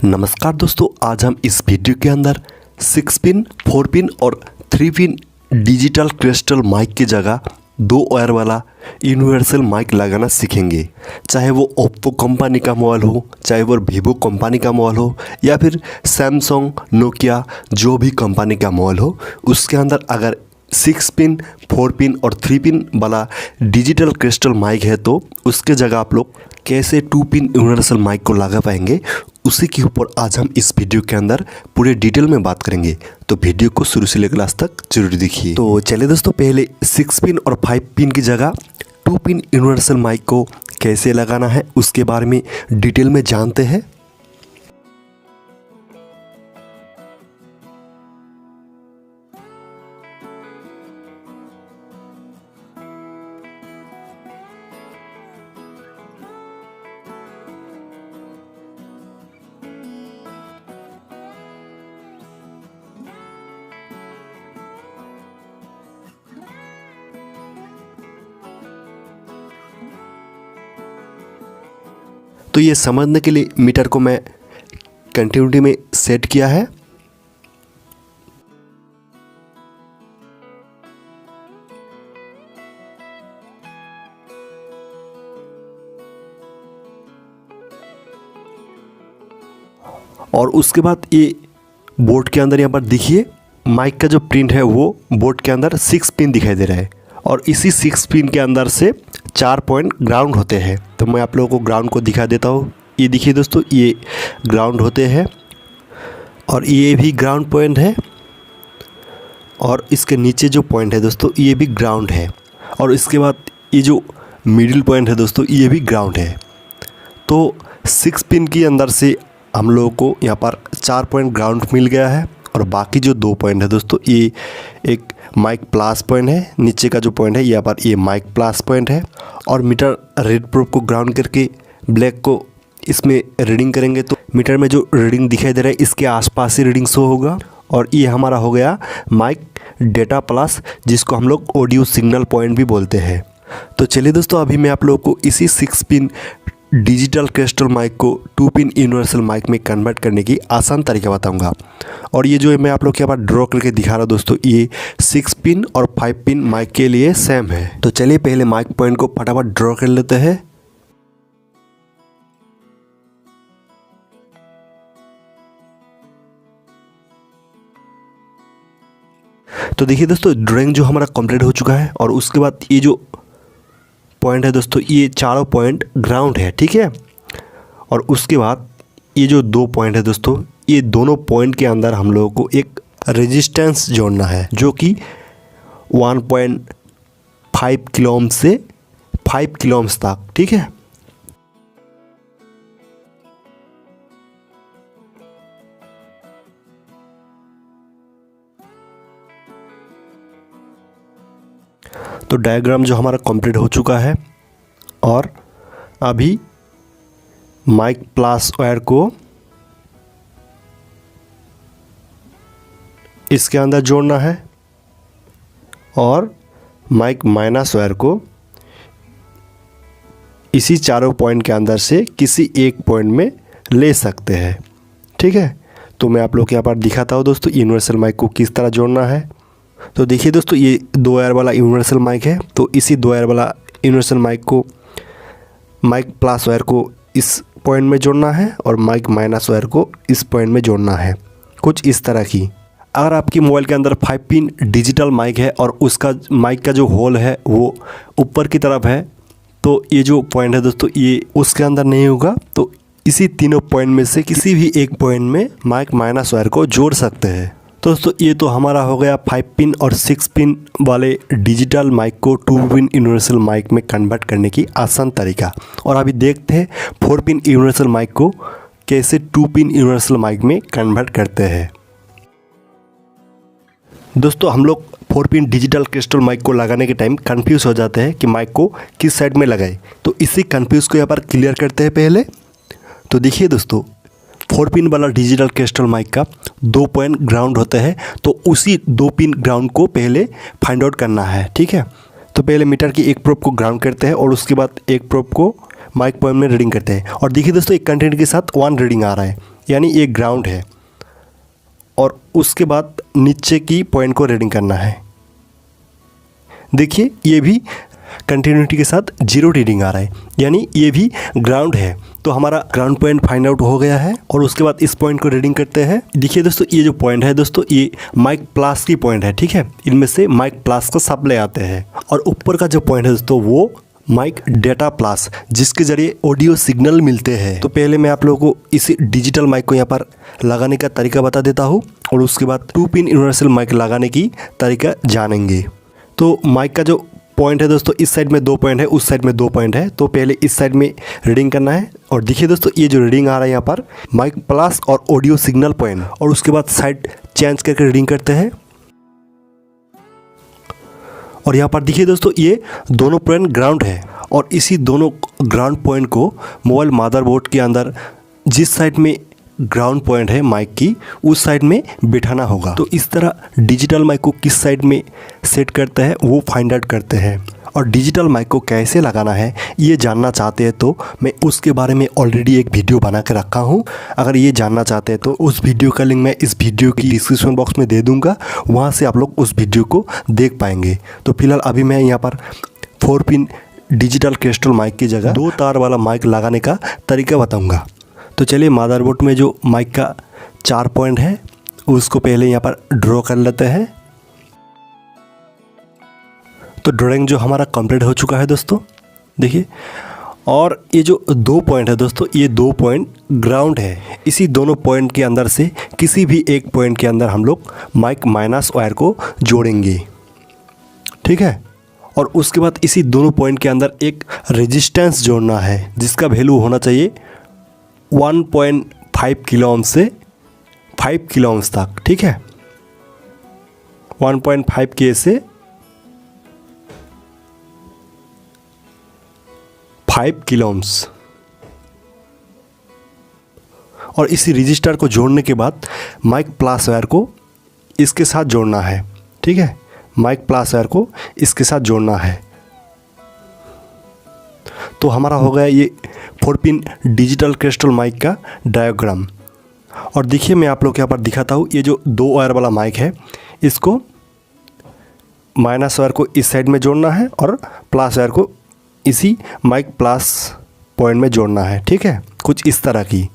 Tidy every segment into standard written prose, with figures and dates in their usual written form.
नमस्कार दोस्तों, आज हम इस वीडियो के अंदर 6 पिन, 4 पिन और 3 पिन डिजिटल क्रिस्टल माइक की जगह 2 वायर वाला यूनिवर्सल माइक लगाना सीखेंगे। चाहे वो ओप्पो कंपनी का मोबाइल हो, चाहे वो वीवो कंपनी का मोबाइल हो या फिर सैमसंग, नोकिया, जो भी कंपनी का मोबाइल हो, उसके अंदर अगर 6 पिन, 4 पिन और 3 पिन वाला डिजिटल क्रिस्टल माइक है तो उसके जगह आप लोग कैसे 2 पिन यूनिवर्सल माइक को लगा पाएंगे, उसी के ऊपर आज हम इस वीडियो के अंदर पूरे डिटेल में बात करेंगे। तो वीडियो को शुरू से लेकर लास्ट तक जरूर देखिए। तो चलिए दोस्तों, पहले 6 पिन और 5 पिन की जगह 2 पिन यूनिवर्सल माइक को कैसे लगाना है उसके बारे में डिटेल में जानते हैं। तो ये समझने के लिए मीटर को मैं कंटिन्यूटी में सेट किया है। और उसके बाद ये बोर्ड के अंदर यहाँ पर देखिए माइक का जो प्रिंट है वो बोर्ड के अंदर 6 पिन दिखाई दे रहा है और इसी 6 पिन के अंदर से 4 पॉइंट ग्राउंड होते हैं। तो मैं आप लोगों को ग्राउंड को दिखा देता हूँ। ये देखिए दोस्तों, ये ग्राउंड होते हैं और ये भी ग्राउंड पॉइंट है और इसके नीचे जो पॉइंट है दोस्तों ये भी ग्राउंड है और इसके बाद ये जो मिडिल पॉइंट है दोस्तों ये भी ग्राउंड है। तो 6 पिन के अंदर से हम लोगों को यहाँ पर 4 पॉइंट ग्राउंड मिल गया है और बाकी जो 2 पॉइंट है दोस्तों ये एक माइक प्लस पॉइंट है, नीचे का जो पॉइंट है यहाँ पर ये माइक प्लस पॉइंट है। और मीटर रेड प्रोब को ग्राउंड करके ब्लैक को इसमें रीडिंग करेंगे तो मीटर में जो रीडिंग दिखाई दे रहा है इसके आसपास ही रीडिंग शो होगा। और ये हमारा हो गया माइक डेटा प्लस, जिसको हम लोग ऑडियो सिग्नल पॉइंट भी बोलते हैं। तो चलिए दोस्तों, अभी मैं आप लोगों को इसी 6 पिन डिजिटल क्रिस्टल माइक को 2 पिन यूनिवर्सल माइक में कन्वर्ट करने की आसान तरीका बताऊंगा। और ये जो मैं आप लोग के यहाँ पर ड्रॉ करके दिखा रहा हूँ दोस्तों, ये 6 पिन और 5 पिन माइक के लिए सेम है। तो चलिए पहले माइक पॉइंट को फटाफट ड्रॉ कर लेते हैं। तो देखिए दोस्तों, ड्राइंग जो हमारा कंप्लीट हो चुका है और उसके बाद ये जो पॉइंट है दोस्तों ये चारों पॉइंट ग्राउंड है, ठीक है। और उसके बाद ये जो 2 पॉइंट है दोस्तों, ये दोनों पॉइंट के अंदर हम लोगों को एक रेजिस्टेंस जोड़ना है जो कि 1.5 किलो ओम से 5 किलो ओम्स तक, ठीक है। तो डायग्राम जो हमारा कंप्लीट हो चुका है और अभी माइक प्लस वायर को इसके अंदर जोड़ना है और माइक माइनस वायर को इसी चारों पॉइंट के अंदर से किसी एक पॉइंट में ले सकते हैं, ठीक है। तो मैं आप लोग के यहाँ पर दिखाता हूँ दोस्तों यूनिवर्सल माइक को किस तरह जोड़ना है। तो देखिए दोस्तों, ये 2 वायर वाला यूनिवर्सल माइक है। तो इसी 2 वायर वाला यूनिवर्सल माइक को माइक प्लस वायर को इस पॉइंट में जोड़ना है और माइक माइनस वायर को इस पॉइंट में जोड़ना है, कुछ इस तरह की। अगर आपकी मोबाइल के अंदर 5 पिन डिजिटल माइक है और उसका माइक का जो होल है वो ऊपर की तरफ है तो ये जो पॉइंट है दोस्तों ये उसके अंदर नहीं होगा। तो इसी तीनों पॉइंट में से किसी भी एक पॉइंट में माइक माइनस वायर को जोड़ सकते हैं। तो दोस्तों ये तो हमारा हो गया 5 पिन और 6 पिन वाले डिजिटल माइक को 2 पिन यूनिवर्सल माइक में कन्वर्ट करने की आसान तरीका। और अभी देखते हैं 4 पिन यूनिवर्सल माइक को कैसे 2 पिन यूनिवर्सल माइक में कन्वर्ट करते हैं। दोस्तों हम लोग 4 पिन डिजिटल क्रिस्टल माइक को लगाने के टाइम कंफ्यूज हो जाते हैं कि माइक को किस साइड में लगाए। तो इसी कंफ्यूज को यहाँ पर क्लियर करते हैं पहले। तो देखिए दोस्तों, 4 पिन वाला डिजिटल क्रिस्टल माइक का 2 पॉइंट ग्राउंड होते हैं, तो उसी 2 पिन ग्राउंड को पहले फाइंड आउट करना है, ठीक है। तो पहले मीटर की एक प्रोब को ग्राउंड करते हैं और उसके बाद एक प्रोब को माइक पॉइंट में रीडिंग करते हैं। और देखिए दोस्तों, एक कंटेंट के साथ 1 रीडिंग आ रहा है, यानी ये ग्राउंड है, और उसके बाद नीचे की पॉइंट को रीडिंग करना है। देखिए ये भी कंटिन्यूटी के साथ 0 रीडिंग आ रहा है, यानी ये भी ग्राउंड है। तो हमारा ग्राउंड पॉइंट फाइंड आउट हो गया है। और उसके बाद इस पॉइंट को रीडिंग करते हैं। देखिए दोस्तों, ये जो पॉइंट है दोस्तों, ये माइक प्लस की पॉइंट है, ठीक है। इनमें से माइक प्लस का सप्लाई आते हैं, और ऊपर का जो पॉइंट है दोस्तों वो माइक डेटा प्लस, जिसके जरिए ऑडियो सिग्नल मिलते हैं। तो पहले मैं आप लोगों को इसी डिजिटल माइक को यहाँ पर लगाने का तरीका बता देता हूँ, और उसके बाद 2 पिन यूनिवर्सल माइक लगाने की तरीका जानेंगे। तो माइक का जो पॉइंट है दोस्तों, इस साइड में 2 पॉइंट है, उस साइड में 2 पॉइंट है। तो पहले इस साइड में रीडिंग करना है, और देखिए दोस्तों ये जो रीडिंग आ रहा है यहाँ पर माइक प्लस और ऑडियो सिग्नल पॉइंट, और उसके बाद साइड चेंज करके रीडिंग करते हैं। और यहाँ पर देखिए दोस्तों ये दोनों पॉइंट ग्राउंड है, और इसी दोनों ग्राउंड पॉइंट को मोबाइल मदरबोर्ड के अंदर जिस साइड में ग्राउंड पॉइंट है माइक की, उस साइड में बिठाना होगा। तो इस तरह डिजिटल माइक को किस साइड में सेट करते हैं वो फाइंड आउट करते हैं। और डिजिटल माइक को कैसे लगाना है ये जानना चाहते हैं तो मैं उसके बारे में ऑलरेडी एक वीडियो बना के रखा हूँ। अगर ये जानना चाहते हैं तो उस वीडियो का लिंक मैं इस वीडियो की डिस्क्रिप्शन बॉक्स में दे दूँगा, वहाँ से आप लोग उस वीडियो को देख पाएंगे। तो फिलहाल अभी मैं यहाँ पर 4 पिन डिजिटल क्रिस्टल माइक की जगह 2 तार वाला माइक लगाने का तरीका बताऊँगा। तो चलिए मदरबोर्ड में जो माइक का 4 पॉइंट है उसको पहले यहाँ पर ड्रॉ कर लेते हैं। तो ड्राइंग जो हमारा कंप्लीट हो चुका है दोस्तों, देखिए। और ये जो 2 पॉइंट है दोस्तों, ये 2 पॉइंट ग्राउंड है। इसी दोनों पॉइंट के अंदर से किसी भी एक पॉइंट के अंदर हम लोग माइक माइनस वायर को जोड़ेंगे, ठीक है। और उसके बाद इसी दोनों पॉइंट के अंदर एक रेजिस्टेंस जोड़ना है, जिसका वैल्यू होना चाहिए 1.5 किलो ओम से 5 किलो ओम्स तक, ठीक है। 1.5 के से 5 किलो ओम्स। और इसी रजिस्टर को जोड़ने के बाद माइक प्लस वायर को इसके साथ जोड़ना है, ठीक है। माइक प्लस वायर को इसके साथ जोड़ना है। तो हमारा हो गया ये 4 पिन डिजिटल क्रिस्टल माइक का डायग्राम। और देखिए मैं आप लोग के यहाँ पर दिखाता हूँ, ये जो 2 वायर वाला माइक है इसको माइनस वायर को इस साइड में जोड़ना है और प्लस वायर को इसी माइक प्लस पॉइंट में जोड़ना है, ठीक है। कुछ इस तरह की।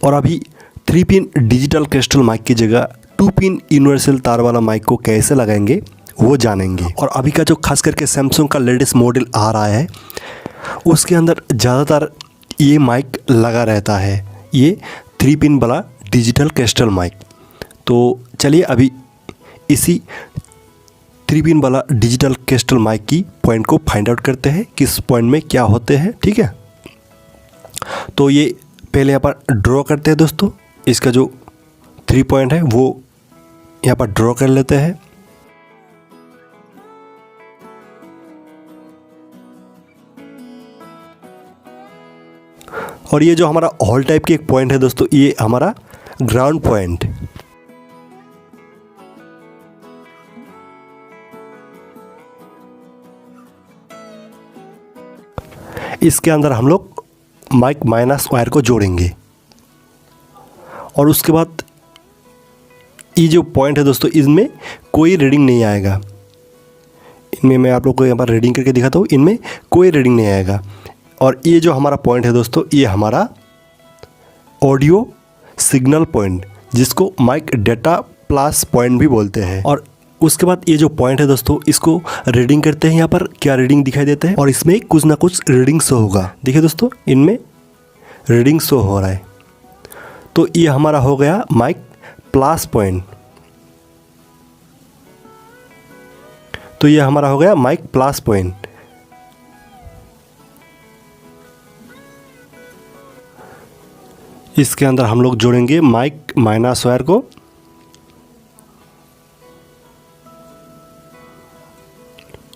और अभी 3 पिन डिजिटल क्रिस्टल माइक की जगह 2 पिन यूनिवर्सल तार वाला माइक को कैसे लगाएंगे वो जानेंगे। और अभी का जो खास करके सैमसंग का लेटेस्ट मॉडल आ रहा है उसके अंदर ज़्यादातर ये माइक लगा रहता है, ये 3 पिन वाला डिजिटल क्रिस्टल माइक। तो चलिए अभी इसी 3 पिन वाला डिजिटल क्रिस्टल माइक की पॉइंट को फाइंड आउट करते हैं, किस पॉइंट में क्या होते हैं, ठीक है। तो ये पहले यहाँ पर ड्रॉ करते हैं दोस्तों। इसका जो 3 पॉइंट है वो यहाँ पर ड्रॉ कर लेते हैं। और ये जो हमारा हॉल टाइप की एक पॉइंट है दोस्तों, ये हमारा ग्राउंड पॉइंट। इसके अंदर हम लोग माइक माइनस वायर को जोड़ेंगे। और उसके बाद ये जो पॉइंट है दोस्तों, इनमें कोई रीडिंग नहीं आएगा। इनमें मैं आप लोग को यहाँ पर रीडिंग करके दिखाता हूँ, इनमें कोई रीडिंग नहीं आएगा। और ये जो हमारा पॉइंट है दोस्तों, ये हमारा ऑडियो सिग्नल पॉइंट, जिसको माइक डेटा प्लस पॉइंट भी बोलते हैं। और उसके बाद ये जो पॉइंट है दोस्तों, इसको रीडिंग करते हैं। यहाँ पर क्या रीडिंग दिखाई देते हैं, और इसमें कुछ ना कुछ रीडिंग शो होगा। देखिए दोस्तों, इनमें रीडिंग शो हो रहा है। तो ये हमारा हो गया माइक प्लस पॉइंट। तो ये हमारा हो गया माइक प्लस पॉइंट। इसके अंदर हम लोग जोड़ेंगे माइक माइनस वायर को।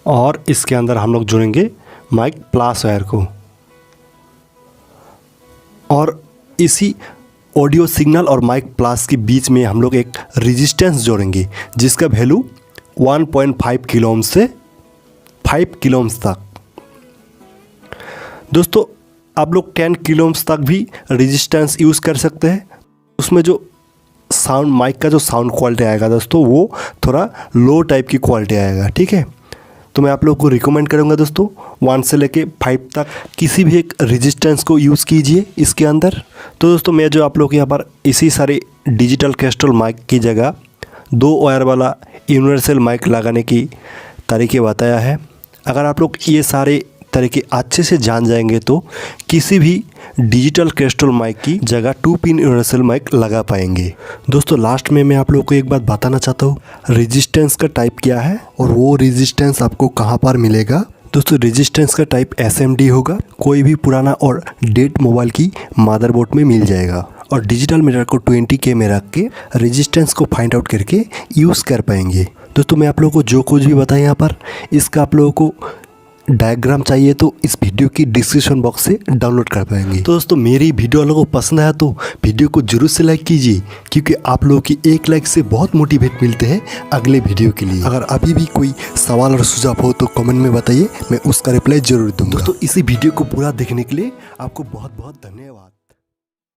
और इसके अंदर हम लोग जोड़ेंगे माइक प्लस वायर को। और इसी ऑडियो सिग्नल और माइक प्लस के बीच में हम लोग एक रेजिस्टेंस जोड़ेंगे, जिसका वैल्यू 1.5 किलो ओम से 5 किलो ओम्स तक। दोस्तों आप लोग 10 किलो ओम्स तक भी रेजिस्टेंस यूज़ कर सकते हैं। उसमें जो साउंड माइक का जो साउंड क्वालिटी आएगा दोस्तों वो थोड़ा लो टाइप की क्वालिटी आएगा, ठीक है। तो मैं आप लोगों को रिकमेंड करूंगा दोस्तों 1 से लेके 5 तक किसी भी एक रेजिस्टेंस को यूज़ कीजिए इसके अंदर। तो दोस्तों मैं जो आप लोग यहाँ पर इसी सारे डिजिटल क्रिस्टल माइक की जगह 2 वायर वाला यूनिवर्सल माइक लगाने की तरीके बताया है। अगर आप लोग ये सारे तरीके अच्छे से जान जाएंगे तो किसी भी डिजिटल क्रिस्टल माइक की जगह 2 पिन यूनिवर्सल माइक लगा पाएंगे। दोस्तों लास्ट में मैं आप लोगों को एक बात बताना चाहता हूँ, रेजिस्टेंस का टाइप क्या है और वो रेजिस्टेंस आपको कहाँ पर मिलेगा। दोस्तों रेजिस्टेंस का टाइप SMD होगा, कोई भी पुराना और डेड मोबाइल की मदरबोर्ड में मिल जाएगा। और डिजिटल मीटर को 20K में रख के रेजिस्टेंस को फाइंड आउट करके यूज़ कर पाएंगे। दोस्तों मैं आप लोगों को जो कुछ भी बताया यहाँ पर, इसका आप लोगों को डायग्राम चाहिए तो इस वीडियो की डिस्क्रिप्शन बॉक्स से डाउनलोड कर पाएंगे। तो दोस्तों मेरी वीडियो आप लोगों को पसंद आया तो वीडियो को जरूर से लाइक कीजिए, क्योंकि आप लोगों की एक लाइक से बहुत मोटिवेट मिलते हैं अगले वीडियो के लिए। अगर अभी भी कोई सवाल और सुझाव हो तो कमेंट में बताइए, मैं उसका रिप्लाई जरूर दूंगा। दोस्तों इसी वीडियो को पूरा देखने के लिए आपको बहुत बहुत धन्यवाद।